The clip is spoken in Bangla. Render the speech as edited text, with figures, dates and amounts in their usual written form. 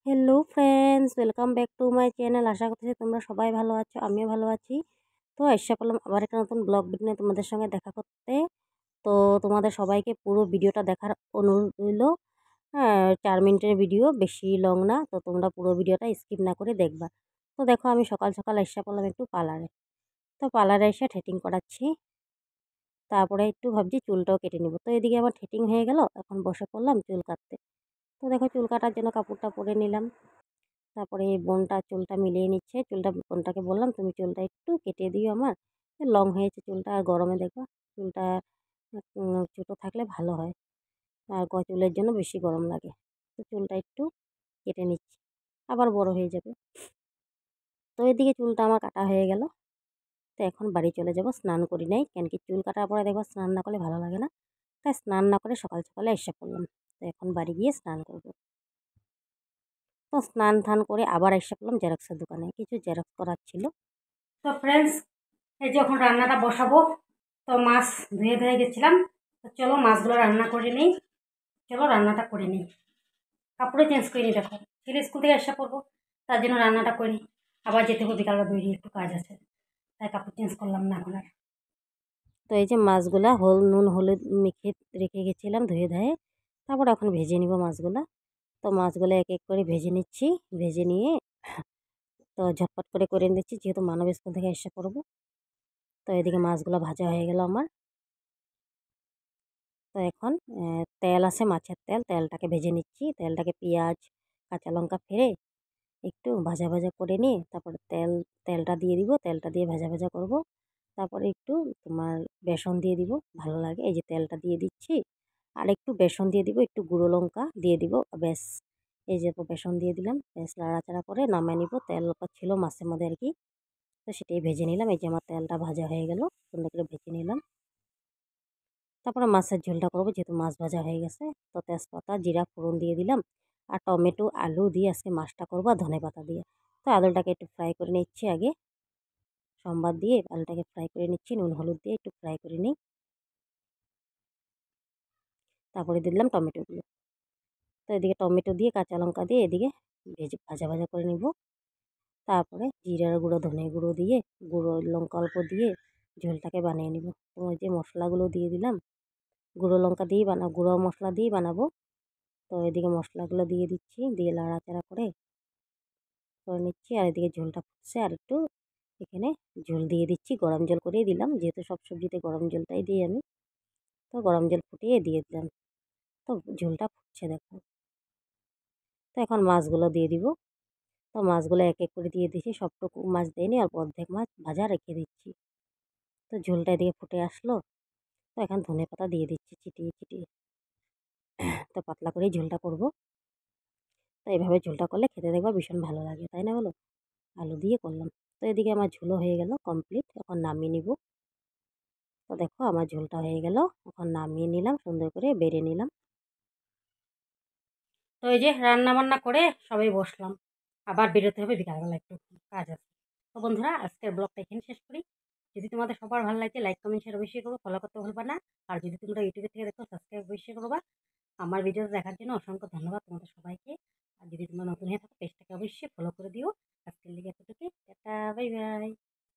Hello friends, welcome back to my channel. আশা করতেছি তোমরা সবাই ভালো আছো, আমিও ভালো আছি। তো এসে পড়লাম আবার একটা নতুন ব্লগ ভিডিও নিয়ে তোমাদের সঙ্গে দেখা করতে। তো তোমাদের সবাইকে পুরো ভিডিওটা দেখার অনুরোধ রইল। 4 মিনিটের ভিডিও, বেশি লং না। তো তোমরা পুরো ভিডিওটা স্কিপ না করে দেখবা। তো দেখো, আমি সকাল সকাল এসে পড়লাম একটু পার্লারে। তো পার্লারে এসে থ্রেডিং করাচ্ছি, তারপরে একটু ভাবছি চুলটাও কেটে নিব। তো এদিকে আমার থ্রেডিং হয়ে গেল, এখন বসে পড়লাম চুল কাটতে। তো দেখো, চুল কাটার জন্য কাপড়টা পরে নিলাম। তারপরে এই বোনটা চুলটা মিলিয়ে নিচ্ছে। বোনটাকে বললাম, তুমি চুলটা একটু কেটে দিও আমার, লং হয়েছে চুলটা। আর গরমে দেখো চুলটা ছোটো থাকলে ভালো হয়, আর চুলের জন্য বেশি গরম লাগে। তো চুলটা একটু কেটে নিচ্ছি, আবার বড় হয়ে যাবে। তো এদিকে চুলটা আমার কাটা হয়ে গেল। তো এখন বাড়ি চলে যাব, স্নান করি নাই, কেন কি চুল কাটার পরে দেখো স্নান না করলে ভালো লাগে না। তাই স্নান না করে সকাল সকালে এসে পড়লাম। তো এখন বাড়ি গিয়ে স্নান করব। তো স্নান ধান করে আবার এসে পড়লাম জেরক্সের দোকানে, কিছু জেরক্স করার ছিল। তো ফ্রেন্ডস, এই যখন রান্নাটা বসাবো, তো মাছ ধুয়ে ধুয়ে গেছিলাম। তো চলো মাছগুলো রান্না করে নিই। চলো রান্নাটা করে নিই, কাপড়ে চেঞ্জ করে নিই। দেখো ছেলে স্কুল থেকে এসে পড়বো, তার জন্য রান্নাটা করি। আবার যেতে হবে বিকালবেলা, বেরিয়ে একটু কাজ আছে, তাই কাপড় চেঞ্জ করলাম না এখন আর। তো এই যে মাছগুলা নুন হলুদ মেখে রেখে গেছিলাম ধুয়ে ধুয়ে, তারপর এখন ভেজে নিব মাছগুলা। তো মাছগুলো এক এক করে ভেজে নিচ্ছি। ভেজে নিয়ে তো ঝটপট করে নিচ্ছি, যেহেতু মানব স্কুল থেকে এসে পড়বো। তো এদিকে মাছগুলো ভাজা হয়ে গেল আমার। তো এখন তেল আছে, মাছের তেল, তেলটাকে ভেজে নিচ্ছি। তেলটাকে পেঁয়াজ কাঁচা লঙ্কা ফেলে একটু ভাজা ভাজা করে নিয়ে তারপরে তেলটা দিয়ে দিব। তেলটা দিয়ে ভাজা ভাজা করব। তারপরে একটু তোমার বেসন দিয়ে দিব, ভালো লাগে। এই যে তেলটা দিয়ে দিচ্ছি, আর একটু বেসন দিয়ে দিব, একটু গুঁড়ো লঙ্কা দিয়ে দিব, ব্যাস। এই যে বেসন দিয়ে দিলাম, ব্যাস নাড়াচাড়া করে নামিয়ে নিব। তেল ছিল মাছের মধ্যে আর কি, তো সেটাই ভেজে নিলাম। এই যে আমার তেলটা ভাজা হয়ে গেল, সুন্দর করে ভেজে নিলাম। তারপরে মাছের ঝোলটা করবো, যেহেতু মাছ ভাজা হয়ে গেছে। তো তেজপাতা জিরা ফোড়ন দিয়ে দিলাম, আর টমেটো আলু দিয়ে আজকে মাছটা করবো, আর ধনেপাতা দিয়ে। তো আলুটাকে একটু ফ্রাই করে নিচ্ছি আগে, সম্বাদ দিয়ে আলুটাকে ফ্রাই করে নিচ্ছি, নুন হলুদ দিয়ে একটু ফ্রাই করে নিই। তারপরে দিয়ে দিলাম টমেটোগুলো। তো এদিকে টমেটো দিয়ে কাঁচা লঙ্কা দিয়ে এদিকে ভাজা ভাজা করে নিব। তারপরে জিরার গুঁড়ো ধনে গুঁড়ো দিয়ে, গুঁড়ো লঙ্কা অল্প দিয়ে ঝোলটাকে বানিয়ে নিব। তো ওই যে মশলাগুলো দিয়ে দিলাম, গুঁড়ো লঙ্কা দিয়েই গুঁড়ো মশলা দিয়েই বানাবো। তো এদিকে মশলাগুলো দিয়ে দিচ্ছি, দিয়ে নাড়াচাড়া করে নিচ্ছি। আর এদিকে ঝোলটা ফুটছে, আর একটু এখানে ঝোল দিয়ে দিচ্ছি, গরম জল করেই দিলাম, যেহেতু সব সবজিতে গরম জলটাই দিই আমি। তো গরম জল ফুটিয়ে দিয়ে দিলাম। তো ঝোলটা ফুটছে দেখো। তো এখন মাছগুলো দিয়ে দিব। তো মাছগুলো এক এক করে দিয়ে দিচ্ছি, সবটুকু মাছ দেয়নি, অল্প অর্ধেক মাছ ভাজা রেখে দিচ্ছি। তো ঝোলটা এদিকে ফুটে আসলো। তো এখন ধনেপাতা দিয়ে দিচ্ছি চিটিয়ে চিটিয়ে। তো পাতলা করেই ঝোলটা করবো। তো এইভাবে ঝোলটা করলে খেতে দেখবা ভীষণ ভালো লাগে, তাই না বলো? আলু দিয়ে করলাম। তো এদিকে আমার ঝোলও হয়ে গেল কমপ্লিট, এখন নামিয়ে নিব। তো দেখো আমার ঝোলটা হয়ে গেল, এখন নামিয়ে নিলাম, সুন্দর করে বেড়ে নিলাম। তো এই যে রান্না বান্না করে সবাই বসলাম, আবার বেরোতে হবে বিকালবেলা, একটু কাজ আছে। তো বন্ধুরা, আজকের ব্লগটা এখানে শেষ করি। যদি তোমাদের সবার ভালো লাগে, লাইক কমেন্ট শেয়ার অবশ্যই করবো, ফলো করতে ভুলবা না। আর যদি তোমরা ইউটিউবে থেকে দেখো, সাবস্ক্রাইব অবশ্যই করবা। আমার ভিডিওটা দেখার জন্য অসংখ্য ধন্যবাদ তোমাদের সবাইকে। আর যদি তোমরা নতুন হয়ে থাকো, পেজটাকে অবশ্যই ফলো করে দিও। আজকের লিগে এতটুকু, টাটা, বাই বাই।